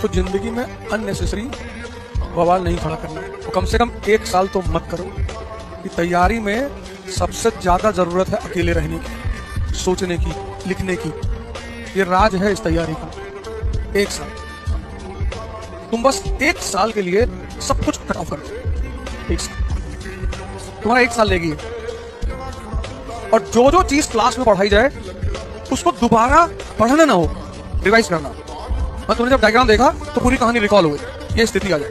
तो जिंदगी में अननेसेसरी बवाल नहीं खड़ा करना, तो कम से कम 1 साल तो मत करो। कि तैयारी में सबसे ज्यादा जरूरत है अकेले रहने की, सोचने की, लिखने की। ये राज है इस तैयारी का। 1 साल तुम बस 1 साल के लिए सब कुछ कट ऑफ कर दो। 1 साल तुम्हारा 1 साल लेगी, और जो जो चीज क्लास में पढ़ाई जाए उसको दोबारा पढ़ना ना हो, रिवाइज करना। मैं तुमने जब डायग्राम देखा तो पूरी कहानी रिकॉल हो गई, ये स्थिति आ जाए।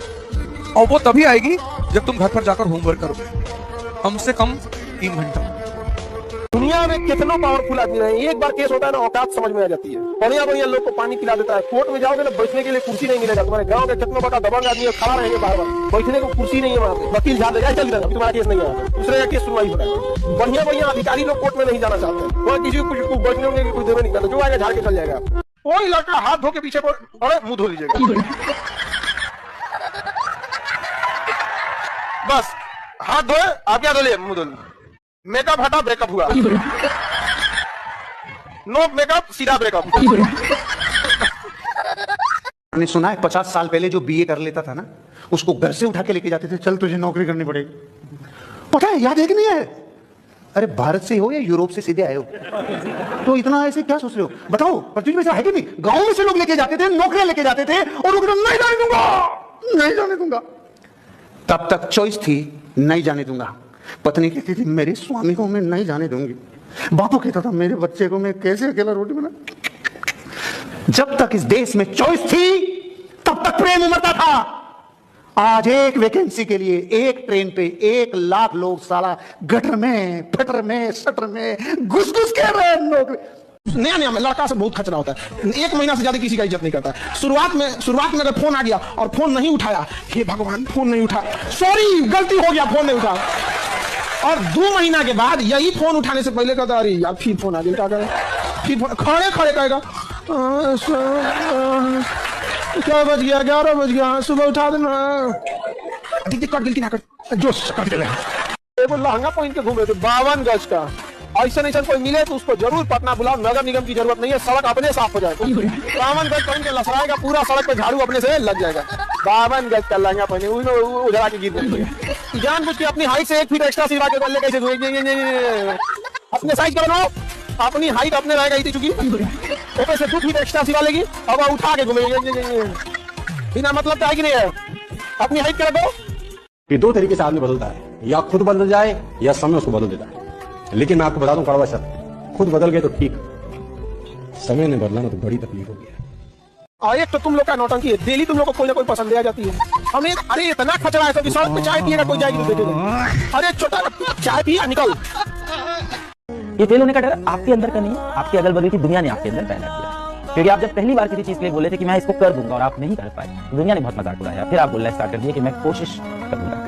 और वो तभी आएगी जब तुम घर पर जाकर होमवर्क करो, कम से कम 3 घंटा। दुनिया में कितना पावरफुल आदमी है, एक बार केस होता है ना, औकात समझ में आ जाती है। बढ़िया बढ़िया लोग को पानी पिला देता है। कोर्ट में जाओगे ना, बैठने के लिए कुर्सी नहीं मिलेगा। तुम्हारे गांव के कितना बड़ा दबंग आदमी है, खड़ा रहेंगे बार बार, बैठने को कुर्सी नहीं है वहाँ पे। वकील झाड़ देगा, चल जाएगा, तुम्हारा केस नहीं है, दूसरे का केस सुनवाई हो रहा है। बढ़िया बढ़िया अधिकारी लोग कोर्ट में नहीं जाना चाहते, वहाँ किसी को कुछ बैठने में कुछ देवे नहीं करता, जो आएगा झाड़ के चल जाएगा। कोई लड़का हाथ धो के पीछे और मुंह धो लीजिएगा, बस हाथ धोए, आप क्या धोलिए, मुंह धो लिए। मेकअप हटा, ब्रेकअप हुआ। नो मेकअप, सीधा ब्रेकअप। मैंने सुना है 50 साल पहले जो बीए कर लेता था ना, उसको घर से उठा के लेके जाते थे, चल तुझे नौकरी करनी पड़ेगी। पता है, याद है कि नहीं है? अरे भारत से हो या यूरोप से सीधे आए हो, तो इतना ऐसे क्या सोच रहे हो? बताओ, पृथ्वी में है कि नहीं? गांव में से लोग लेके जाते थे, नौकरियां लेके जाते थे, और वो नहीं जाने दूंगा, नहीं जाने दूंगा। तब तक चॉइस थी, नहीं जाने दूंगा। पत्नी कहती थी, मेरे स्वामी को मैं नहीं जाने दूंगी। बापू कहता था, मेरे बच्चे को मैं कैसे अकेला रोटी बना। जब तक इस देश में चॉइस थी, तब तक प्रेम उमड़ता था। आज एक वैकेंसी के लिए एक ट्रेन पे 1 लाख लोग साला गटर में, फटर में, सटर में घुस घुस के रहे नौकरी। नया नया में लड़का से बहुत खतरा होता है, 1 महीना से ज्यादा किसी का इज्जत नहीं करता। शुरुआत में अगर फोन आ गया और फोन नहीं उठाया, हे भगवान फोन नहीं उठा, सॉरी गलती हो गया, फोन नहीं उठा। और 2 महीना के बाद यही फोन उठाने से पहले कहता, अरे यार फिर फोन आ गया, क्या करें? फिर फोन खड़े खड़े कहेगा, क्या बज गया, 11 बज गया, सुबह उठा देना। गिनती ना कर, जोश कर दे। वो लहंगा पहन के घूम रहे थे 52 गज का। ऐसा नहीं कोई मिले तो उसको जरूर पटना बुलाओ, नगर निगम की जरूरत नहीं है, सड़क अपने साफ हो जाए। 52 गज पहन के लसराएगा, पूरा सड़क पे झाड़ू अपने से लग जाएगा। 52 गज का लहंगा पहने उधरा के गिर जाएगा। जानबूझ के अपनी हाइट से 1 फीट एक्स्ट्रा सिलवा के बल्ले कैसे अपने साइज का बनाओ, अपनी हाइट अपने रहेगा इतनी चुकी, ऊपर से 2 फीट एक्स्ट्रा सिलवा लेगी, अब उठा के घूमेगी, बिना मतलब तो आएगी नहीं है। अपनी हाइट कर दो। ये 2 तरीके से आदमी बदलता है, या खुद बदल जाए या समय उसको बदल देता है। लेकिन मैं आपको बता दूं कड़वा सत्य, खुद बदल गए तो ठीक, समय ने बदला ना तो बड़ी तकलीफ होगी। एक तो तुम लोग का नौटंकी है, डेली तुम लोग को कोई ना कोई पसंद आ जाती है। हमें अरे इतना खचरा है, तो सड़क पे चाय पिएगा कोई जाएगी तो देखेगा, अरे छोटा चाय पिया निकल। ये फेल होने का डर आपके अंदर का नहीं, आपके अगल बगल की दुनिया ने आपके अंदर पैदा किया। क्योंकि आप जब पहली बार किसी चीज के लिए बोले थे कि मैं इसको कर दूंगा और आप नहीं कर पाए, दुनिया ने बहुत मजाक उड़ाया, फिर आप बोलना स्टार्ट कर दिया कि मैं कोशिश करूंगा।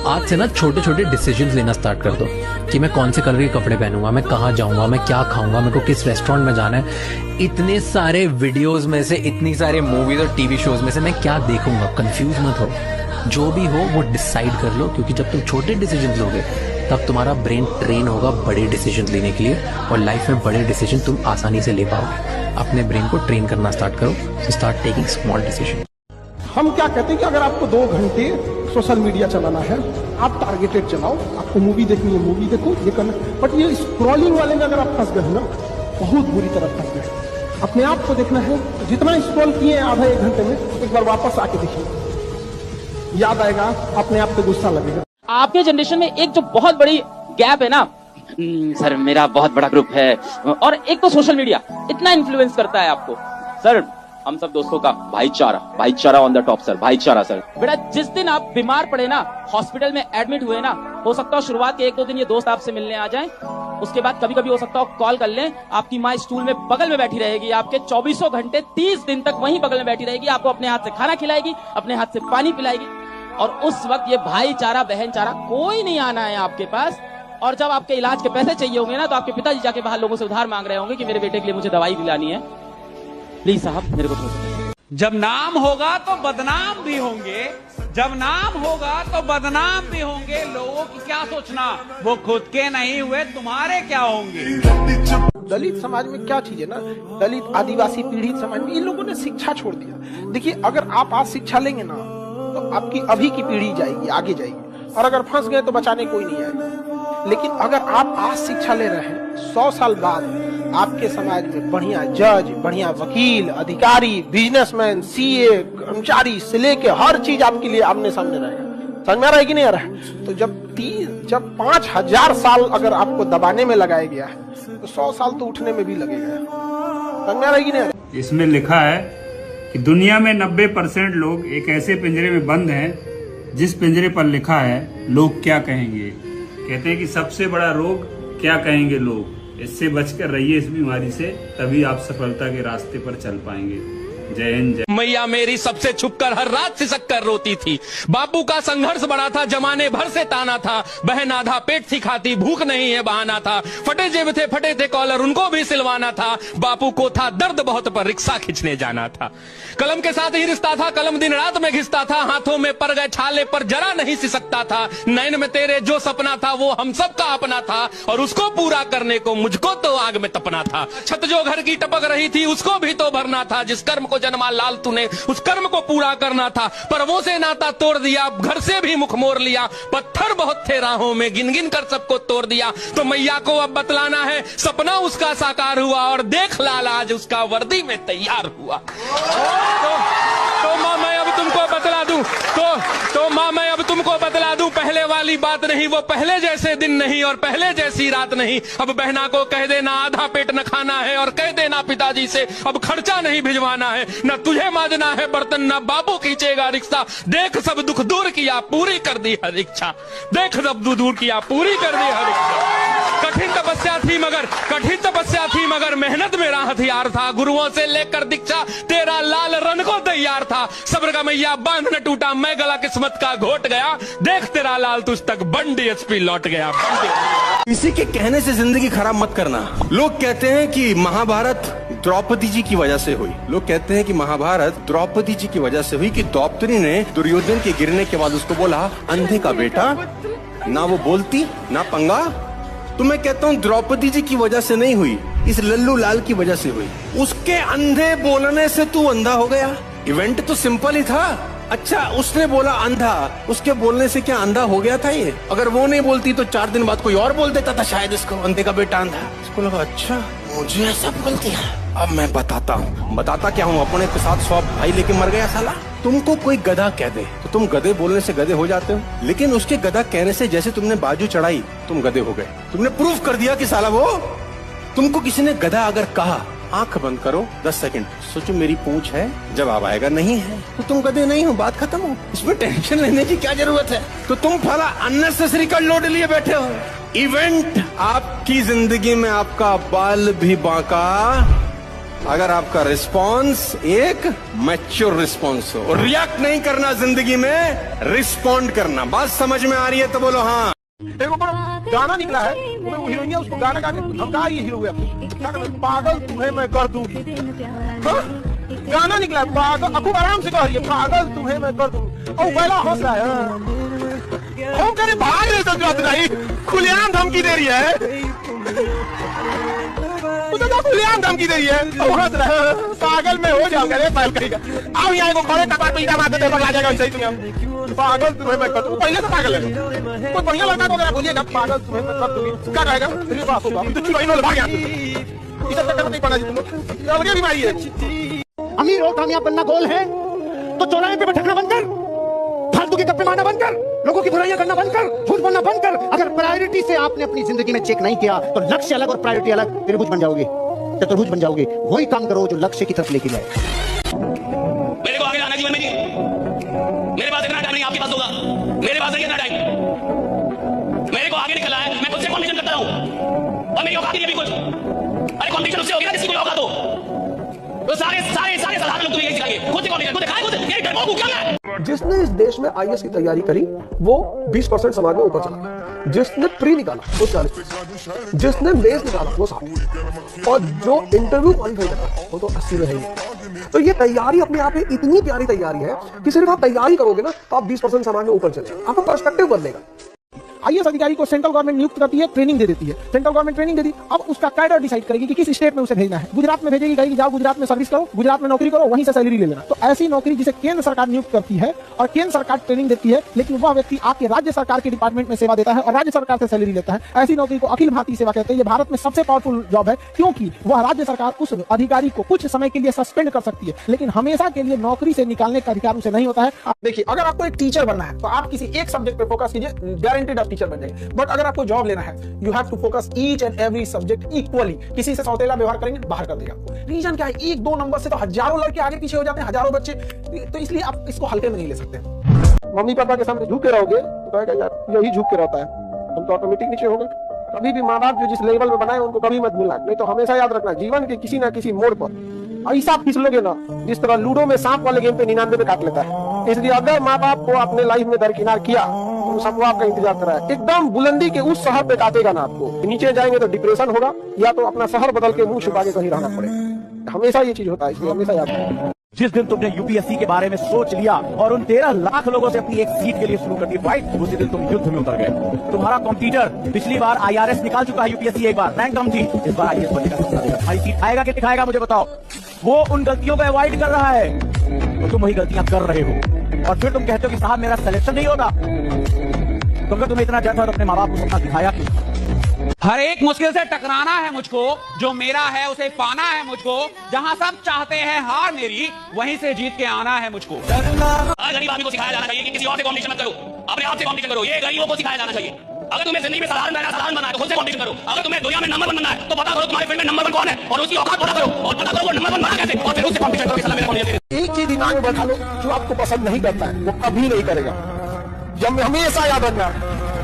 आज से ना छोटे छोटे डिसीजंस लेना स्टार्ट कर दो कि मैं कौन से कलर के कपड़े पहनूंगा, मैं कहाँ जाऊंगा, मैं क्या खाऊंगा, मेरे को किस रेस्टोरेंट में जाना है। इतने सारे वीडियोस में से, इतनी सारे मूवीज और टीवी शोज में से मैं क्या देखूंगा, कंफ्यूज मत हो। जो भी हो वो डिसाइड कर लो, क्योंकि जब तुम छोटे डिसीजंस लोगे तब तुम्हारा ब्रेन ट्रेन होगा बड़े डिसीजन लेने के लिए, और लाइफ में बड़े डिसीजन तुम आसानी से ले पाओगे। अपने ब्रेन को ट्रेन करना स्टार्ट करो, स्टार्ट टेकिंग स्मॉल डिसीजन। हम क्या कहते हैं कि अगर आपको 2 घंटे सोशल मीडिया चलाना है, आप टारगेटेड चलाओ। आपको मूवी देखनी है, मूवी देखो, ये करना। बट ये स्क्रॉलिंग वाले में अगर आप फंस गए ना, बहुत बुरी तरह फंस गए। अपने आप को देखना है, जितना स्क्रॉल किए आधा 1 घंटे में, एक बार वापस आके देखिए, याद आएगा, अपने आप पे गुस्सा लगेगा। आपके जनरेशन में एक जो बहुत बड़ी गैप है ना, सर मेरा बहुत बड़ा ग्रुप है, और एक तो सोशल मीडिया इतना इन्फ्लुएंस करता है आपको। सर हम सब दोस्तों का भाईचारा ऑन द टॉप सर, भाईचारा सर। बेटा जिस दिन आप बीमार पड़े ना, हॉस्पिटल में एडमिट हुए ना, हो सकता है शुरुआत के 1-2 दिन ये दोस्त आपसे मिलने आ जाएं, उसके बाद कभी कभी हो सकता है कॉल कर लें। आपकी माँ स्टूल में बगल में बैठी रहेगी, आपके 24 घंटे 30 दिन तक वहीं बगल में बैठी रहेगी, आपको अपने हाथ से खाना खिलाएगी, अपने हाथ से पानी पिलाएगी, और उस वक्त ये भाईचारा बहनचारा कोई नहीं आना है आपके पास। और जब आपके इलाज के पैसे चाहिए होंगे ना, तो आपके पिताजी जाके बाहर लोगों से उधार मांग रहे होंगे कि मेरे बेटे के लिए मुझे दवाई दिलानी है, प्लीज साहब मेरे को थोड़ा। जब नाम होगा तो बदनाम भी होंगे, जब नाम होगा तो बदनाम भी होंगे। लोगों की क्या सोचना, वो खुद के नहीं हुए तुम्हारे क्या होंगे। दलित समाज में क्या चीज है ना, दलित आदिवासी पीड़ित समाज में इन लोगों ने शिक्षा छोड़ दिया। देखिए, अगर आप आज शिक्षा लेंगे ना तो आपकी अभी की पीढ़ी जाएगी, आगे जाएगी, और अगर फंस गए तो बचाने कोई नहीं आएगा। लेकिन अगर आप आज शिक्षा ले रहे हैं, 100 साल बाद आपके समाज में बढ़िया जज, बढ़िया वकील, अधिकारी, बिजनेसमैन, सीए, कर्मचारी से लेके हर चीज आपके लिए आमने सामने रहेगा। समझ में आ रहा है कि नहीं आ रहा है? तो जब 5000 साल अगर आपको दबाने में लगाया गया है तो 100 साल तो उठने में भी लगेगा। समझ में आ रहा है कि नहीं आ रहा है? इसमें लिखा है कि दुनिया में 90% लोग एक ऐसे पिंजरे में बंद हैं जिस पिंजरे पर लिखा है लोग क्या कहेंगे। कहते हैं कि सबसे बड़ा रोग क्या कहेंगे लोग। इससे बचकर रहिए इस बीमारी से, तभी आप सफलता के रास्ते पर चल पाएंगे। जय हिंद, जय। मैया मेरी सबसे छुपकर हर रात सिसक कर रोती थी। बापू का संघर्ष बड़ा था, जमाने भर से ताना था। बहन आधा पेट थी खाती, भूख नहीं है बहाना था। फटे जेब थे, फटे थे कॉलर, उनको भी सिलवाना था। बापू को था दर्द बहुत, पर रिक्शा खींचने जाना था। कलम के साथ ही रिश्ता था, कलम दिन रात में घिसता था। हाथों में पर गए छाले पर जरा नहीं सिसकता था। नैन में तेरे जो सपना था वो हम सब का अपना था, और उसको पूरा करने को मुझको तो आग में तपना था। छत जो घर की टपक रही थी उसको भी तो भरना था। जिस कर्म को जन्मा लाल तूने उस कर्म को पूरा करना था। पर्वों से नाता तोड़ दिया, घर से भी मुख मोड़ लिया। पत्थर बहुत थे राहों में, गिन गिन कर सबको तोड़ दिया। तो मैया को अब बतलाना है, सपना उसका साकार हुआ, और देख लाल आज उसका वर्दी में तैयार हुआ। तो माँ मैं अब तुमको बतला दूं, तो माँ मैं अब तुमको बतला दूं, पहले वाली बात नहीं, वो पहले जैसे दिन नहीं और पहले जैसी रात नहीं। अब बहना को कह देना आधा पेट न खाना है, और कह देना पिताजी से अब खर्चा नहीं भिजवाना है। न तुझे माजना है बर्तन, न बाबू खींचेगा रिक्शा। देख सब दुख दूर किया, पूरी कर दी हर इच्छा। देख सब दुख दूर किया, पूरी कर दी हर इच्छा। कठिन तपस्या थी मगर मेहनत में राह हथियार था। गुरुओं से लेकर दीक्षा तेरा लाल रन को तैयार था। सब्र का मैया बांध न टूटा, मैं गला किस्मत का घोट गया। देख तेरा लाल तुझ तक बन DSP लौट गया। किसी के कहने से जिंदगी खराब मत करना। लोग कहते हैं कि महाभारत द्रौपदी जी की वजह से हुई। लोग कहते हैं कि महाभारत द्रौपदी जी की वजह से हुई, कि द्रौपदी ने दुर्योधन के गिरने के बाद उसको बोला अंधे का बेटा, ना वो बोलती ना पंगा। तो मैं कहता हूँ द्रौपदी जी की वजह से नहीं हुई, इस लल्लू लाल की वजह से हुई। उसके अंधे बोलने से तू अंधा हो गया। इवेंट तो सिंपल ही था। अच्छा, उसने बोला अंधा, उसके बोलने से क्या अंधा हो गया था ये? अगर वो नहीं बोलती तो 4 दिन बाद कोई और बोल देता था शायद इसको, अंधे का बेटा अंधा। इसको लगा अच्छा मुझे ऐसा बोलती है, अब मैं बताता हूँ। बताता क्या हूँ, अपने के साथ 100 भाई लेके मर गया साला। तुमको कोई गधा कह दे तो तुम गधे बोलने से गधे हो जाते हो, लेकिन उसके गधा कहने से जैसे तुमने बाजू चढ़ाई तुम गधे हो गए। तुमने प्रूफ कर दिया कि साला वो। तुमको किसी ने गधा अगर कहा, आंख बंद करो 10 सेकंड, सोचो मेरी पूंछ है, जवाब आएगा नहीं है, तो तुम गधे नहीं हो, बात खत्म हो। इसमें टेंशन लेने की क्या जरूरत है? तो तुम फला अननेसेसरी का लोड लिए बैठे हो। इवेंट आपकी जिंदगी में आपका बाल भी बांका अगर आपका रिस्पॉन्स एक मैच्योर रिस्पॉन्स हो। और रिएक्ट नहीं करना जिंदगी में, रिस्पॉन्ड करना। बात समझ में आ रही है तो बोलो हाँ। देखो गाना निकला है, वो हीरोइन उसको गाना गा के धमका, ये हीरो है पागल तुम्हें मैं कर दूंगी। गाना निकला है, पागल खूब आराम से कह रही है पागल तुम्हें मैं कर दूंगी, और पहला हंस रहा है। हम कह रहे भाग रहे तो जरूरत नहीं, खुलेआम धमकी दे रही है, खुलेआम धमकी दे रही है, और हंस रहा है। पागल में हो जाऊंगा रे पहल करेगा। अब यहाँ को खड़े कपाट पे ईटा मारते थे, पगला जाएगा सही तुम्हें। पागल तुम्हें मैं कर दूं, पहले तो पागल है। कोई बढ़िया लड़का को अगर बोलिएगा पागल तुम्हें मैं कर दूंगी, क्या कहेगा? तेरे बाप होगा तो चुराई में भाग गया। इस सब चक्कर नहीं पड़ा जी तुम, और ये बीमारी है। अमीर और कामयाब बनना गोल है तो चौराहे पे भटकना बंद कर, फालतू के गप्पे मारना बंद कर, लोगों की बुराइयां करना बंद कर, झूठ बोलना बंद कर। अगर प्रायोरिटी से आपने अपनी जिंदगी में चेक नहीं किया तो लक्ष्य अलग और प्रायोरिटी अलग, त्रिभुज बन जाओगे, चतुर्भुज बन जाओगे। वही काम करो जो लक्ष्य की तरफ लेके जाए। मेरे को आगे जाना जीवन में, मेरे पास इतना टाइम नहीं, आपके पास होगा। मेरे पास नहीं इतना टाइम, मेरे को आगे निकलना है। मैं खुद से कॉम्पिटिशन करता हूँ और मेरी औकात नहीं है भी कुछ। अरे कॉम्पिटिशन उससे होगी ना जिसकी कोई औकात हो। तो सारे साधारण लोग तुम्हें यही सिखाएंगे, खुद से कॉम्पिटिशन, खुद दिखाए, खुद ये डरपोक हूं क्या मैं? जिसने इस देश में IAS की तैयारी करी वो 20% समाज में ऊपर चला, जिसने प्री निकाला वो 40%, जिसने मेंस निकाला वो 60%, और जो इंटरव्यू क्वालिफाई करा वो तो 80 में है। तो ये तैयारी अपने आप में इतनी प्यारी तैयारी है कि सिर्फ आप तैयारी करोगे ना तो आप 20% समाज में ऊपर चले, आपका पर्सपेक्टिव बदलेगा। आईएएस अधिकारी को सेंट्रल गवर्नमेंट नियुक्त करती है, ट्रेनिंग दे देती है, सेंट्रल गवर्नमेंट ट्रेनिंग दे दी, अब उसका कैडर डिसाइड करेगी कि किस स्टेट में उसे भेजना है। गुजरात में भेजेगी, कहेगी जाओ गुजरात में सर्विस करो, गुजरात में नौकरी करो, वहीं से सैलरी ले लेना। तो ऐसी नौकरी जिसे केंद्र सरकार नियुक्त करती है और केंद्र सरकार ट्रेनिंग देती है, लेकिन वह व्यक्ति आके राज्य सरकार के डिपार्टमेंट में सेवा देता है और राज्य सरकार से सैलरी लेता है, ऐसी नौकरी को अखिल भारतीय सेवा कहते हैं। ये भारत में सबसे पावरफुल जॉब है, क्योंकि वह राज्य सरकार उस अधिकारी को कुछ समय के लिए सस्पेंड कर सकती है, लेकिन हमेशा के लिए नौकरी से निकालने का अधिकार उसे नहीं होता है। देखिए, अगर आपको एक टीचर बनना है तो आप किसी एक सब्जेक्ट पे फोकस कीजिए, गारंटीड आप टीचर बन जाएंगे। बट अगर आपको जॉब लेना है, you have to focus each and every subject equally. किसी से सौतेला व्यवहार करेंगे, बाहर कर देगा आपको। रीजन क्या है? एक दो नंबर से तो हजारों लड़के आगे पीछे हो जाते हैं, हजारों बच्चे, तो इसलिए आप इसको हल्के में नहीं ले सकते। मम्मी पापा के सामने झुक के रहोगे तो कहेगा यार यही झुक के रहता है, हम तो ऑटोमेटिक नीचे होगा। कभी भी माँ बाप जो जिस लेवल में बनाए उनको कभी मत भूलना, नहीं तो हमेशा याद रखना जीवन के किसी ना किसी मोड़ पर ऐसा फिसलोगे ना जिस तरह लूडो में सांप वाले गेम पे 99 पे काट लेता है। इसलिए अगर माँ बाप को अपने लाइफ में दरकिनार किया तो सबको आपका इंतजार कर रहा है। एकदम बुलंदी के उस शहर पे काटेगा ना आपको, नीचे जाएंगे तो डिप्रेशन होगा या तो अपना शहर बदल के मुंह छुपा के कहीं रहना पड़ेगा। हमेशा ये चीज होता है, इसलिए हमेशा याद रखना। जिस दिन तुमने यूपीएससी के बारे में सोच लिया और उन 13 लाख लोगों से अपनी एक सीट के लिए शुरू कर दी फाइट, उसी दिन तुम युद्ध में उतर गए। तुम्हारा कॉम्पिटिटर पिछली बार आईआरएस निकाल चुका है, यूपीएससी एक बार रैंक कम थी, इस बार आईएएस बनने का सपना देगा। तुम्हारी सीट आएगा कि दिखाएगा मुझे बताओ। वो उन गलतियों को अवॉइड कर रहा है तो तुम वही गलतियां कर रहे हो, और फिर तुम कहते हो कि साहब मेरा सिलेक्शन नहीं होगा। तो अगर तुम्हें इतना डर था तो अपने माँ बाप को सपना दिखाया क्यों? हर एक मुश्किल से टकराना है मुझको, जो मेरा है उसे पाना है मुझको, जहां सब चाहते हैं हार मेरी, वहीं से जीत के आना है मुझको। गरीब आदमी को सिखाया जाना चाहिए कि किसी और से कॉम्पिटिशन मत करो, अपने आप से कॉम्पिटिशन करो। ये गरीबों को सिखाया जाना चाहिए। अगर तुम्हें जिंदगी में साधारण बनना है तो खुद से कॉम्पिटिशन करो। अगर तुम्हें दुनिया में नंबर 1 बनना है तो पता करो तुम्हारे फील्ड में नंबर 1 कौन है और उसकी औकात पता करो, और पता करो वो नंबर 1 बना कैसे, और फिर उससे कॉम्पिटिशन करो। एक चीज दिमाग में बैठा लो, जो आपको पसंद नहीं करता है वो कभी नहीं करेगा। जब हमेशा याद रखना,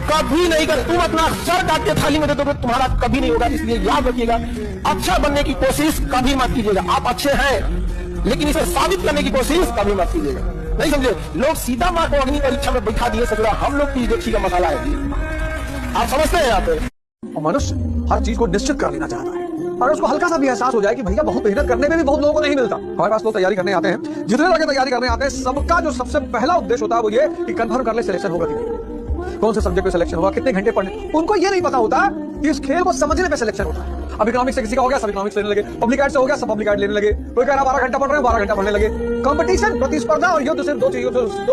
कभी नहीं कर। तुम अपना सर काट के थाली में दे दोगे, तुम्हारा कभी नहीं होगा। इसलिए याद रखिएगा, अच्छा बनने की कोशिश कभी मत कीजिएगा। आप अच्छे हैं लेकिन इसे साबित करने की कोशिश कभी मत कीजिएगा। नहीं समझे? लोग सीता माँ को अग्नि परीक्षा में बैठा दिए सकता, हम लोग की देखी का मसाला है। आप समझते हैं यहाँ पे? मनुष्य हर चीज को निश्चित कर लेना चाहता है, और उसको हल्का सा भी एहसास हो जाए कि भैया बहुत मेहनत करने में भी बहुत लोगों को नहीं मिलता। हमारे पास लोग तैयारी करने आते हैं, जितने लोग तैयारी करने आते हैं, सबका जो सबसे पहला उद्देश्य होता है वो ये कि कंफर्म कर ले सिलेक्शन होगा कि नहीं, कौन से सब्जेक्ट पे सिलेक्शन होगा, कितने घंटे पढ़ने। उनको ये नहीं पता होता कि इस खेल को समझने पे सिलेक्शन होता है। अब इकोनॉमिक्स से किसी का हो गया, सब इकोनॉमिक्स लेने लगे, पब्लिक एड से हो गया, सब पब्लिक एड लेने लगे। कोई कह रहा 12 घंटा पढ़ रहे हैं, 12 घंटा पढ़ने लगे। कंपटीशन, प्रतिस्पर्धा और युद्ध सिर्फ दो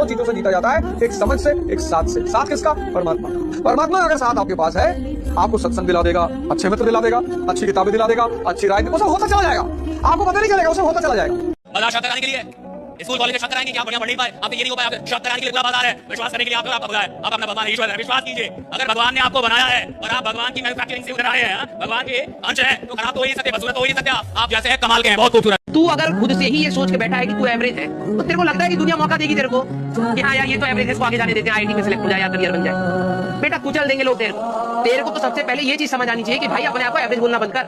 चीजों से जीता जाता है, एक समझ से, एक साथ से। साथ किसका? परमात्मा। परमात्मा अगर साथ आपके पास है, आपको सत्संग दिला देगा, अच्छे मित्र दिला देगा, अच्छी किताबें दिला देगा, अच्छी राय, वो सब होता चला जाएगा, आपको पता नहीं चलेगा, वो सब होता चला जाएगा। स्कूल कॉलेज में शर्त कराएंगे कि आप बढ़िया पढ़ नहीं पाए, आपसे ये नहीं हो पाया, शर्त कराने के लिए पूरा बाजार है, विश्वास करने के लिए आप अपना भगवान ईश्वर है, विश्वास कीजिए। अगर भगवान ने आपको बनाया है और आप भगवान की मैन्युफैक्चरिंग से उतर आए हैं, भगवान के अंश हैं, तो खराब तो हो ही सकते, बदसूरत तो हो ही सकते। आप जैसे हैं कमाल के हैं, बहुत खूबसूरत। तू अगर खुद से ही ये सोच के बैठा है कि तू एवरेज है, तो तेरे को लगता है कि दुनिया मौका देगी तेरे को कि हाँ यार ये तो एवरेज है, इसको आगे जाने देते हैं, आईआईटी में सिलेक्ट हो जाए या करियर बन जाए। बेटा कुचल देंगे लोग तेरे को। तो सबसे पहले ये चीज समझ आनी चाहिए कि भाई अपने आप को एवरेज बोलना बंद कर,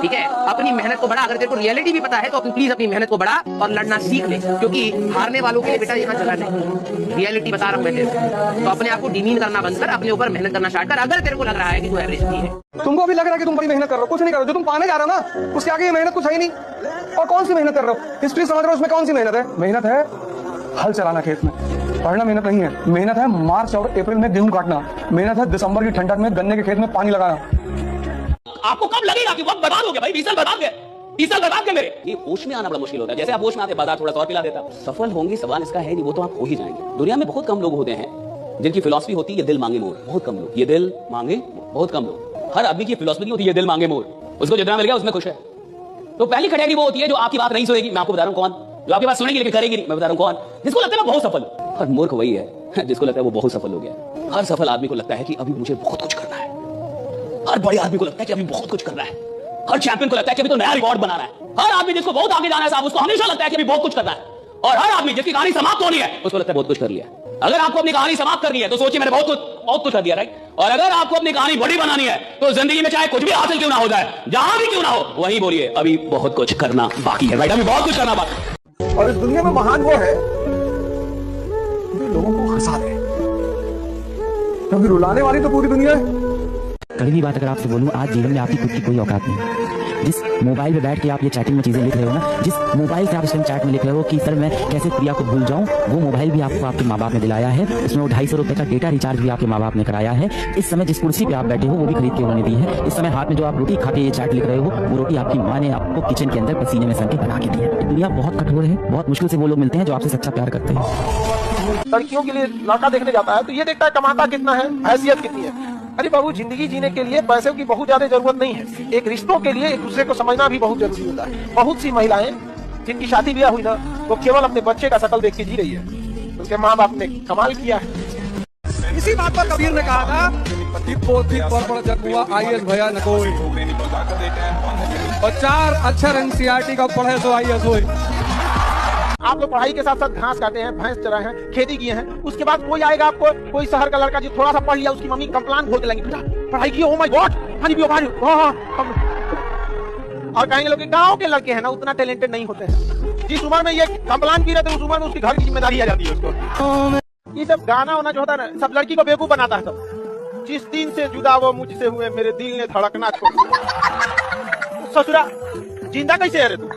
ठीक है? अपनी मेहनत को बढ़ा। अगर तेरे को रियलिटी भी पता है तो प्लीज अपनी मेहनत को बढ़ा और लड़ना सीख ले, क्योंकि हारने वालों के लिए बेटा यहाँ जगह नहीं। रियलिटी बता रहा हूँ मैं तेरे को, तो अपने आप को डिमीन करना बंद कर, अपने ऊपर मेहनत करना स्टार्ट कर। अगर तेरे को लग रहा है कि तू एवरेज नहीं है, तुमको अभी लग रहा है कि तुम बड़ी मेहनत कर रहे हो, कुछ नहीं कर रहे हो। जो तुम पाने जा रहे हो ना, उसके आगे ये मेहनत कुछ है ही नहीं। और कौन सी मेहनत कर रहे हो? हिस्ट्री समझ रहे हो, उसमें कौन सी मेहनत है? मेहनत है हल चलाना खेत में, पढ़ना मेहनत नहीं है। मेहनत है मार्च और अप्रैल में गेहूं काटना, मेहनत है दिसंबर की ठंडक में गन्ने के खेत में पानी लगाना। आपको कब लगेगा कि वक्त बर्बाद हो गया? भाई 20 साल बर्बाद गए, 20 साल बर्बाद गए मेरे। ये होश में आना बड़ा मुश्किल होता है। जैसे आप होश में आते, बाजार थोड़ा सा और पिला देता। सफल होंगे सवाल इसका है नहीं, वो तो आप हो ही जाएंगे। दुनिया में बहुत कम लोग होते हैं जिनकी फिलॉसफी होती है ये दिल मांगे मोर। बहुत कम लोग, ये दिल मांगे, बहुत कम लोग। हर आदमी की फिलॉसफी नहीं होती ये दिल मांगे मोर, उसको जितना मिल गया उसमें खुश है। तो पहली कैटेगरी वो होती है जो आपकी बात नहीं सुनेगी, मैं आपको बता रहा हूं कौन। जो आपकी बात सुनेगी लेकिन करेगी नहीं, मैं बता रहा हूं कौन। जिसको लगता है मैं बहुत सफल हूं। और मूर्ख वही है जिसको लगता है वो बहुत सफल हो गया। हर सफल आदमी को लगता है कि अभी मुझे बहुत कुछ करना है। हर बड़े आदमी को लगता है कि अभी बहुत कुछ करना है। हर चैंपियन को लगता है कि अभी तो नया रिकॉर्ड बनाना है। हर आदमी जिसको बहुत आगे जाना है साहब, उसको हमेशा लगता है कि अभी बहुत कुछ करना है। और हर आदमी जिसकी कहानी समाप्त होनी है, उसको लगता है बहुत कुछ कर लिया। अगर आपको अपनी कहानी समाप्त करनी है तो सोचिए मैंने बहुत कुछ कर दिया, राइट? और अगर आपको अपनी कहानी बड़ी बनानी है तो जिंदगी में चाहे कुछ भी हासिल क्यों ना हो जाए, जहां भी क्यों ना हो, वहीं बोलिए अभी बहुत कुछ करना बाकी है, राइट? अभी बहुत कुछ करना बाकी। और इस दुनिया में महान वो है जो लोगों को हंसा दे, क्योंकि रुलाने वाली तो पूरी दुनिया है। कड़वी बात अगर आपसे बोलूं, आज जीवन में आपकी खुद की कोई औकात नहीं। जिस मोबाइल पे बैठ के आप ये चैटिंग में चीजें लिख रहे हो ना, जिस मोबाइल से आप इस टाइम चैट में लिख रहे हो कि सर मैं कैसे प्रिया को भूल जाऊं, वो मोबाइल भी आपको आपके माँ बाप ने दिलाया है, उसमें वो 250 रुपए का डेटा रिचार्ज भी आपके माँ बाप ने कराया है। इस समय जिस कुर्सी पे आप बैठे हो वो भी खरीद के उन्होंने दी है। इस समय हाथ में जो आप रोटी खा के ये चैट लिख रहे हो, वो रोटी आपकी माँ ने आपको किचन के अंदर पसीने में सन के बना के दी है। दुनिया बहुत कठोर है, बहुत मुश्किल से वो लोग मिलते हैं जो आपसे सच्चा प्यार करते हैं। लड़कियों के लिए लड़का देखने जाता है तो ये देखता है कमाता कितना है, हैसियत कितनी है। अरे बाबू, जिंदगी जीने के लिए पैसे की बहुत ज्यादा जरूरत नहीं है, एक रिश्तों के लिए एक दूसरे को समझना भी बहुत जरूरी होता है। बहुत सी महिलाएं जिनकी शादी ब्याह हुई ना, वो केवल अपने बच्चे का शक्ल देख के जी रही है, उनके माँ बाप ने कमाल किया है। इसी बात पर कबीर ने कहा था, पति पोती पर जब हुआ IAS भया न कोई, और 4 अक्षर NCERT का पढ़े तो IAS होए। आप लोग पढ़ाई के साथ साथ घास काटे हैं, भैंस चराए हैं, खेती किए हैं, उसके बाद कोई आएगा आपको, कोई शहर का लड़का जो थोड़ा सा पढ़ लिया, उसकी मम्मी कंप्लेंट बोलते लगेंगे, बेटा पढ़ाई की, ओह माय गॉड, हाँ जी और कहेंगे लोग गाँव के लड़के हैं ना उतना टैलेंटेड नहीं होते हैं। जिस उम्र में ये कंप्लेंट की रहते उस उम्र में उसकी घर की जिम्मेदारी आ जाती है उसको। ये सब गाना वाना जो होता है ना, सब लड़की को बेवकूफ बनाता है सब। जिस दिन से जुदा वो मुझसे हुए, मेरे दिल ने धड़कना छोड़ दिया। ससुरा जिंदा कैसे है रे तू,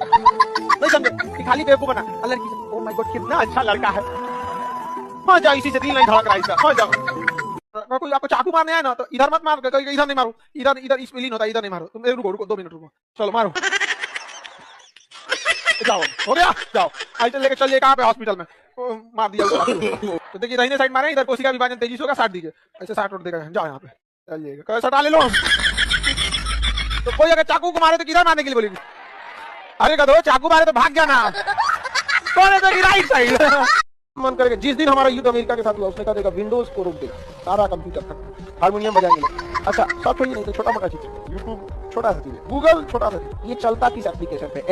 नहीं समझे कि खाली बेवकूफ बना लड़की से। ओह माय गॉड कितना अच्छा लड़का है, हाँ जाओ, इसी से दिल नहीं धड़क रहा है, हाँ जाओ। कोई आपको चाकू मारने आया ना तो इधर मत मार, इधर नहीं मारो, इधर इस विलीन होता है, इधर नहीं मारो, तुम रुको 2 मिनट रुको, चलो मारो, जाओ हो गया, जाओ आज लेके चलिए कहाँ पे, हॉस्पिटल में मार दिया तो देखिए दाहिने साइड मारे, इधर कोशिका विभाजन तेजी से होगा, 60 दीजिए, ऐसे 60 रोड देगा, जाओ यहाँ पे चलिएगा, सटा ले लो। तो कोई अगर चाकू को मारे तो किधर मारने के लिए बोलेगी, अरे गधो चाकू मारे तो भाग जाना, कौन है राइट साइड। मन करेगा जिस दिन हमारा युद्ध अमेरिका के साथ हुआ, उसने कहा देगा विंडोज को रोक देगा, सारा कंप्यूटर खत्म, हारमोनियम बजाएंगे। अच्छा सब छोड़िए, नहीं तो छोटा मोटा चीज, यूट्यूब छोटा सा चीज, गूगल छोटा सा चीज, ये चलता किस एप्लीकेशन पे,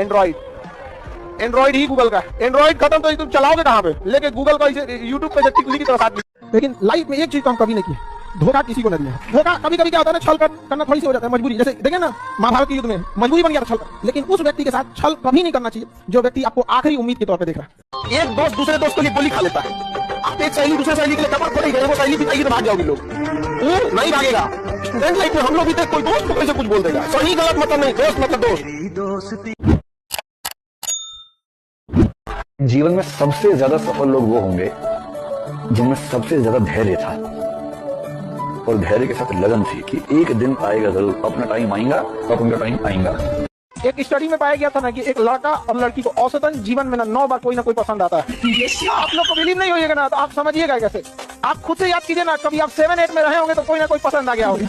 एंड्रॉइड ही गूगल का। एंड्रॉइड खत्म तो तुम चलाओगे कहाँ पे, लेके गूगल का यूट्यूब पे टिकली की तरह साथ। लेकिन लाइफ में एक चीज तो हम कभी नहीं किए, धोखा किसी को नहीं दिया। धोखा कभी कभी क्या होता है ना, छल करना थोड़ी सी हो जाता है, मजबूरी। जैसे देखें ना महाभारत के युद्ध में मजबूरी बन गया छल, लेकिन उस व्यक्ति के साथ छल कभी नहीं करना चाहिए जो व्यक्ति आपको आखिरी उम्मीद के तौर पे देख रहा है। एक दोस्त दूसरे दोस्त के लिए गोली खा लेता है, आप एक सहेली दूसरे सहेली के लिए कमर फोड़ेंगे, वो सहेली पिटाएगी तो भाग जाओगे लोग, नहीं भागेगा। स्टूडेंट लाइफ में हम लोग भी थे, कोई दोस्त को कैसे कुछ बोल देगा, सही गलत मतलब नहीं, दोस्त मतलब दोस्त। जीवन में सबसे ज्यादा सफल लोग वो होंगे जिनमें सबसे ज्यादा धैर्य था और धैर्य के साथ लगन थी कि एक दिन आएगा जरूर, अपना टाइम आएगा, अपना टाइम आएगा। एक स्टडी में पाया गया था ना कि एक लड़का और लड़की को औसतन जीवन में ना 9 बार कोई ना कोई पसंद आता है। आप लोग को बिलीव नहीं होइएगा ना तो आप समझिएगा कैसे, आप खुद से याद कीजिए ना, कभी आप 7-8 में रहे होंगे तो कोई ना कोई पसंद आ गया होगा।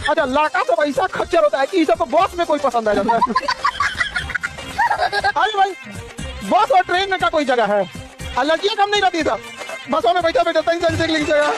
अच्छा लड़का तो ऐसा खच्चर होता है कि इसे तो बॉस में कोई पसंद आ जाता है। अरे भाई बस और ट्रेन में का कोई जगह है, और लड़कियां कम नहीं रहती था, बसों में बैठा बैठा 3 देख लीजिएगा,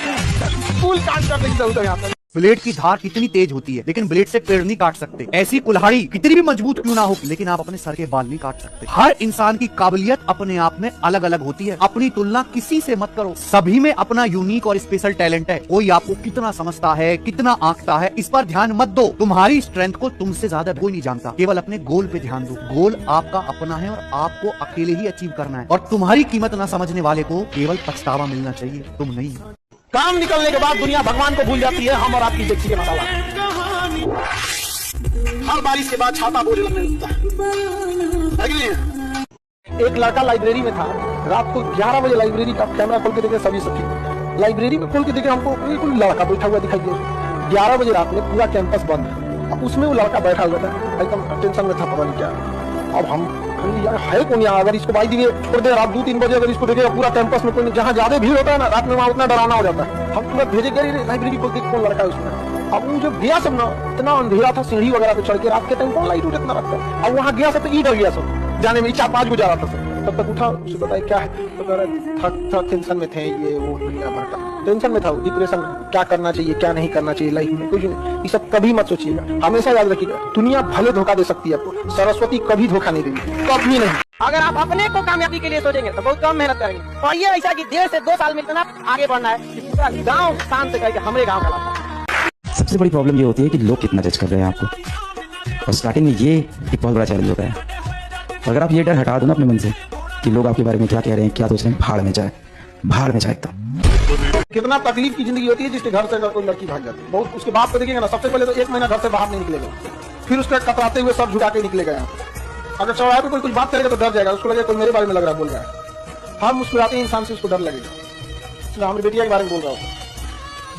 फुल काट करने की जरूरत है यहाँ पर। ब्लेड की धार कितनी तेज होती है लेकिन ब्लेड से पेड़ नहीं काट सकते। ऐसी कुल्हाड़ी कितनी भी मजबूत क्यों ना हो, लेकिन आप अपने सर के बाल नहीं काट सकते। हर इंसान की काबिलियत अपने आप में अलग अलग होती है, अपनी तुलना किसी से मत करो। सभी में अपना यूनिक और स्पेशल टैलेंट है। कोई आपको कितना समझता है, कितना आंकता है, इस पर ध्यान मत दो। तुम्हारी स्ट्रेंथ को तुमसे ज्यादा कोई नहीं जानता। केवल अपने गोल पे ध्यान दो। गोल आपका अपना है और आपको अकेले ही अचीव करना है, और तुम्हारी कीमत ना समझने वाले को केवल पछतावा मिलना चाहिए, तुम नहीं। काम निकलने के बाद दुनिया भगवान को भूल जाती है, हम और आपकी देखिए मसाला। हर बारिश के बाद छाता बोझ लगने लगता है। एक लड़का लाइब्रेरी में था, रात को 11 बजे लाइब्रेरी का कैमरा खोल के देखे, सभी सब लाइब्रेरी में खोल के देखे, हमको बिल्कुल लड़का बैठा हुआ दिखाई दिया। 11 बजे रात में पूरा कैंपस बंद है, अब उसमें वो लड़का बैठा हुआ था, एकदम टेंशन में था, पता नहीं क्या। अब हम यार है कौन यहाँ, अगर इसको बाई दिए छोड़ दे रात 2-3 बजे, अगर इसको देखेगा पूरा कैंपस में कोई नहीं, जहाँ ज्यादा भीड़ होता है ना रात में, वहाँ उतना डराना हो जाता है। हम पूरा भेजे गए लाइब्रेरी को देख कौन लड़का है उसमें। अब वो जब गया सब ना, इतना अंधेरा था, सीढ़ी वगैरह पे चढ़ के, रात के टाइम कौन लाइट इतना रखता है। अब वहाँ गया सब तो ईद हो गया सब, जाने में 4-5 बजा रहा था सब। तब तक उठा, उसे बताया क्या है, तो कह रहा था टेंशन में थे, ये वो दुनिया भर का टेंशन में था, डिप्रेशन, क्या करना चाहिए क्या नहीं करना चाहिए लाइफ में, कुछ ये सब कभी मत सोचिएगा। हमेशा याद रखिएगा, दुनिया भले धोखा दे सकती है आपको, सरस्वती कभी धोखा नहीं देगी, कभी नहीं। अगर आप अपने को कामयाबी के लिए सोचेंगे तो बहुत कम मेहनत करेंगे, और ये ऐसा कि 1.5 से 2 साल में इतना आगे बढ़ना है, गाँव शान से कहेगा हमारे गाँव का। सबसे बड़ी प्रॉब्लम ये होती है कि लोग कितना जज कर रहे हैं आपको, और स्टार्टिंग में ये एक बहुत बड़ा चैलेंज होता है। अगर आप ये डर हटा दो ना अपने मन से कि लोग आपके बारे में क्या कह रहे हैं, क्या सोच रहे हैं, भाड़ में जाए एकदम। कितना तकलीफ की जिंदगी होती है जिसके घर से कोई लड़की भाग जाती है। बहुत उसके बाप को देखिएगा ना, सबसे पहले तो 1 महीना घर से बाहर नहीं निकलेगा, फिर उसका कतराते हुए सर झुका के निकलेगा यहाँ। अगर चौराहे पे कोई कुछ बात करेगा तो डर जाएगा, उसको लगेगा कोई मेरे बारे में लग रहा बोल रहा है। हम मुस्कुराते ही इंसान से उसको डर लगेगा। इसलिए हमारी बेटिया के बारे में बोल रहा हूँ।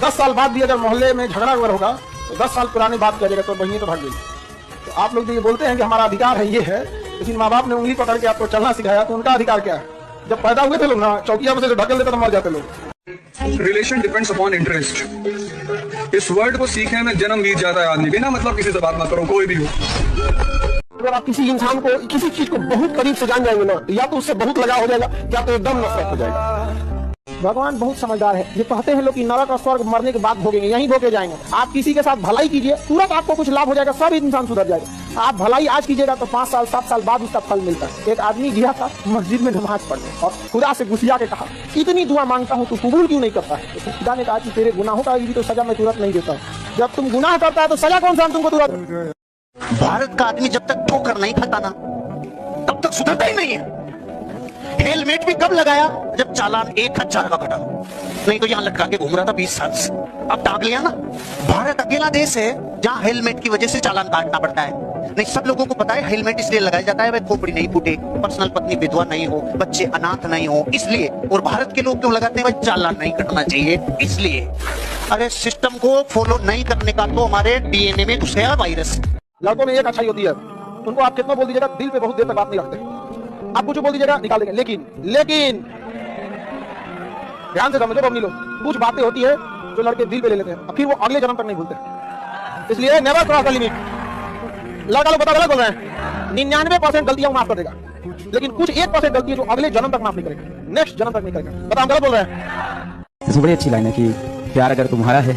10 साल बाद भी अगर मोहल्ले में झगड़ा वगैरह होगा तो 10 साल पुरानी बात किया जाएगा तो बहिनी तो भाग गई। तो आप लोग जो ये बोलते हैं कि हमारा अधिकार है ये है, लेकिन माँ बाप ने उंगली पकड़ के आपको चलना सिखाया तो उनका अधिकार क्या है? जब पैदा हुए थे लोग ना, चौकिया में से ढकेल देते तो मर जाते लोग। Relation depends upon interest. इस वर्ड को सीखने में जन्म बीत जाता है आदमी। बिना मतलब किसी से बात मत करो, कोई भी हो। अगर आप किसी इंसान को, किसी चीज को बहुत करीब से जान जाएंगे ना, या तो उससे बहुत लगाव हो जाएगा या तो एकदम नफरत हो जाएगा। भगवान बहुत समझदार है। ये कहते हैं लोग कि नरक और स्वर्ग मरने के बाद भोगेंगे, यहीं भोगे जाएंगे। आप किसी के साथ भलाई कीजिए, तुरंत आपको कुछ लाभ हो जाएगा, सब इंसान सुधर जाएगा। आप भलाई आज कीजिएगा तो 5 साल 7 साल बाद उसका फल मिलता है। एक आदमी गया था मस्जिद में नमाज पढ़ने और खुदा से गुस्सिया के कहा, इतनी दुआ मांगता हूँ तू कबूल क्यों नहीं करता है? तो खुदा ने कहा कि तेरे गुनाहों का भी तो सजा मैं तुरंत नहीं देता हूँ। जब तुम गुनाह करता है तो सजा कौन सा हम तुमको तुरंत? भारत का आदमी जब तक ठोकर नहीं खाता ना तब तक सुधरता ही नहीं है। हेलमेट भी कब लगाया? जब चालान 1000 का कटा, नहीं तो यहाँ लटका के घूम रहा था 20 साल से। अब टांग लिया ना। भारत अकेला देश है जहाँ हेलमेट की वजह से चालान काटना पड़ता है। नहीं, सब लोगों को पता है हेलमेट इसलिए लगाया जाता है भाई खोपड़ी नहीं फूटे, पर्सनल पत्नी विधवा नहीं हो, बच्चे अनाथ नहीं हो, इसलिए। और भारत के लोग क्यों लगाते हैं भाई? चालान नहीं कटना चाहिए इसलिए। अरे सिस्टम को फॉलो नहीं करने का तो हमारे डीएनए में घुस गया वायरस। लड़कों में एक अच्छाई होती है, उनको आप कितना बोल दीजिएगा दिल पे बहुत देर तक बात नहीं रखते। आप कुछ बोल दीजिएगा निकाल देंगे, लेकिन ध्यान से समझो बमनी लोग, कुछ बातें होती है जो लड़के दिल पे ले लेते हैं, फिर वो अगले जन्म तक नहीं भूलते। इसलिए नेवर क्रॉस द लिमिट। लड़का लोग बता गलत बोल रहे हैं। 99% गलतियां माफ कर देगा, लेकिन कुछ 1% गलती है जो अगले जन्म तक माफ नहीं करेगा, नेक्स्ट जन्म तक नहीं करेगा। बताओ गलत बोल रहे हैं? इसमें बड़ी अच्छी लाइन है कि प्यार अगर तुम्हारा है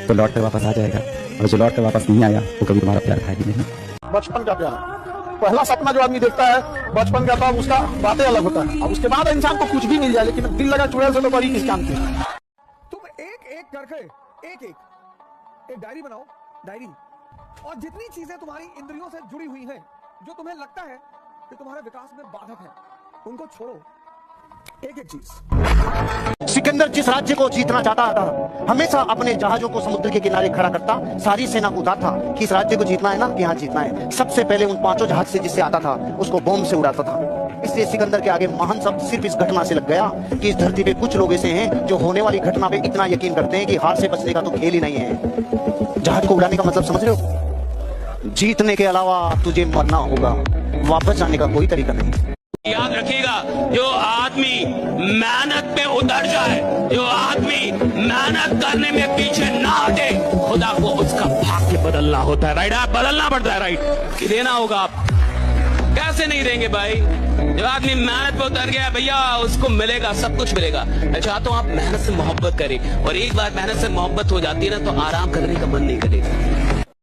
तो लौट कर वापस आ जाएगा, और जो लौट कर वापस नहीं आया वो कभी तुम्हारा प्यार खाएगी नहीं। बचपन का प्यार, पहला सपना जो आदमी देखता है बचपन का, तब उसका बातें अलग होता है। अब उसके बाद इंसान को कुछ भी मिल जाए, लेकिन दिल लगा चुड़ैल से तो बड़ी किस काम की। तुम एक करके एक डायरी बनाओ, डायरी, और जितनी चीजें तुम्हारी इंद्रियों से जुड़ी हुई हैं, जो तुम्हें लगता है कि तुम्हारे विकास में बाधक है, उनको छोड़ो। एक चीज। सिकंदर जिस राज्य को जीतना चाहता था हमेशा अपने जहाजों को समुद्र के किनारे खड़ा करता, सारी सेना को उतारता कि इस राज्य को जीतना है ना, कि यहाँ जीतना है। सबसे पहले उन 5 जहाज से जिससे आता था उसको बॉम्ब से उड़ाता था। इसलिए सिकंदर के आगे महान शब्द सिर्फ इस घटना से लग गया कि इस धरती पे कुछ लोग ऐसे हैं जो होने वाली घटना पे इतना यकीन करते हैं कि हार से बचने का तो खेल ही नहीं है। जहाज को उड़ाने का मतलब समझ रहे हो? जीतने के अलावा तुझे मरना होगा, वापस जाने का कोई तरीका नहीं। याद रखिएगा, जो आदमी मेहनत पे उतर जाए, जो आदमी मेहनत करने में पीछे ना हटे, खुदा को उसका भाग्य बदलना होता है। राइट, आप बदलना पड़ता है। राइट, कि देना होगा। आप कैसे नहीं देंगे भाई? जो आदमी मेहनत पे उतर गया भैया, उसको मिलेगा, सब कुछ मिलेगा। मैं चाहता हूँ आप मेहनत से मोहब्बत करें, और एक बार मेहनत से मोहब्बत हो जाती है ना तो आराम करने का मन नहीं करेगा।